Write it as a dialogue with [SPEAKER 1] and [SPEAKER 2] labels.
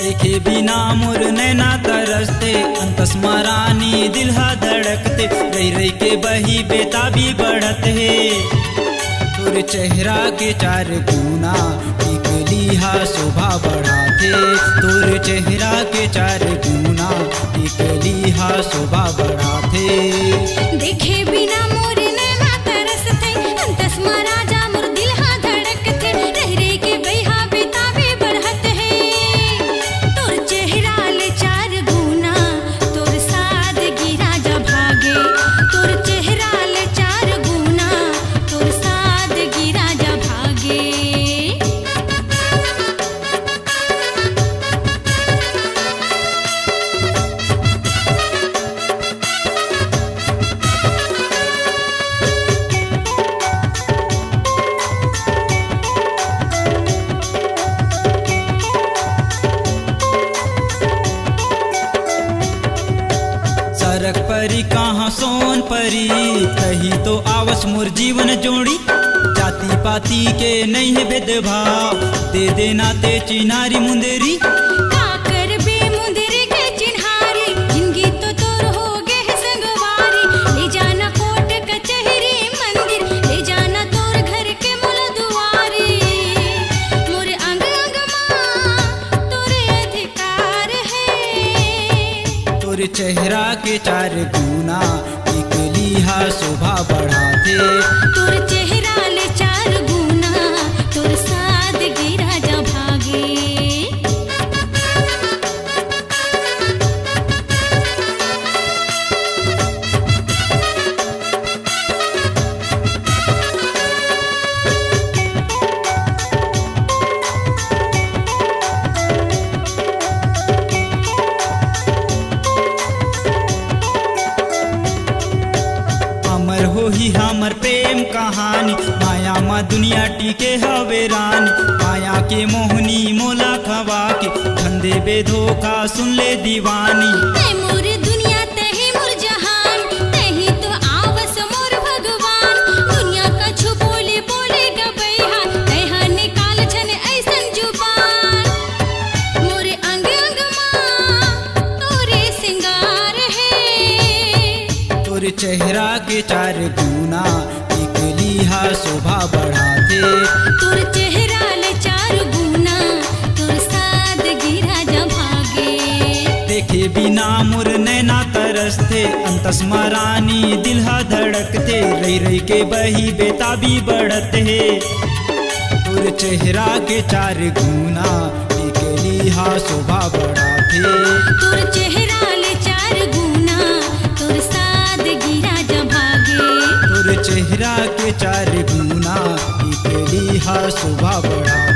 [SPEAKER 1] देखे बिना मोर नैना तरसते, अंतस मरानी दिल हा धड़कते, रही रही के बही बेताबी बढ़त है। तोर चेहरा के चार गुना टिकली हा शोभा बढ़ाते, तोर चेहरा के चार गुना टिकली हा शोभा बढ़ाते।
[SPEAKER 2] देखे बिना मोर नैना तरसते, अंतस मराजा मोर दिल हा धड़कते, रह रह के बहा बेताबी बढ़त है। तोर चेहरा ले चार गुना तोर सादगी राजा भागे, तोर चेहरा ले चार गुना तोर सादगी राजा भागे।
[SPEAKER 1] सरक परी कहाँ सोन परी, कही तो आवस मोर जीवन जोड़ी। जाति पाति के नहीं है भेदभाव, दे देना ते चिनारी मुंदेरी।
[SPEAKER 2] का करबे मुंदर के चिन्हारी, जिंदगी तो तोर हो गे है संगवारी। ले जाना कोर्ट कचहरी मंदिर, ले जाना तोर घर के मोला दुआरी। मोर अंग अंग मां तोरे अधिकार है।
[SPEAKER 1] तोर चेहरा के चार गुना टिकली हा शोभा बढ़ाते,
[SPEAKER 2] तोर चेहरा ले चार गुना तोर सादगी राजा भागे।
[SPEAKER 1] अमर हो ही हमर प्रेम कहानी, माया मा दुनिया टीके हवे रानी। माया के मोहनी मोला खवा के, धंधे बेधोखा सुन ले दीवानी।
[SPEAKER 2] तै मोर दुनिया तही मोर जहान, तही तो आवस मोर भगवान। दुनिया का छु बोले बोले गबैहा, तैहा निकाल छन ऐसन जुबान। मोर अंग अंग मां तोरे सिंगार है।
[SPEAKER 1] तोर चेहरा के चार गुना टिकली हा शोभा बढ़ाते,
[SPEAKER 2] तोर चेहरा ले चार गुना तोर सादगी राजा भागे।
[SPEAKER 1] देखे बिना मोर नैना तरसते, अंतस मरानी दिल हा धड़कते, रही रही के बही बेताबी बढ़त है। तोर चेहरा के चार गुना टिकली हा शोभा बढ़ाते,
[SPEAKER 2] तोर चेहरा ले चार गुना तोर सादगी राजा भागे।
[SPEAKER 1] तोर चेहरा के चार गुना टिकली हा शोभा बढ़ाते।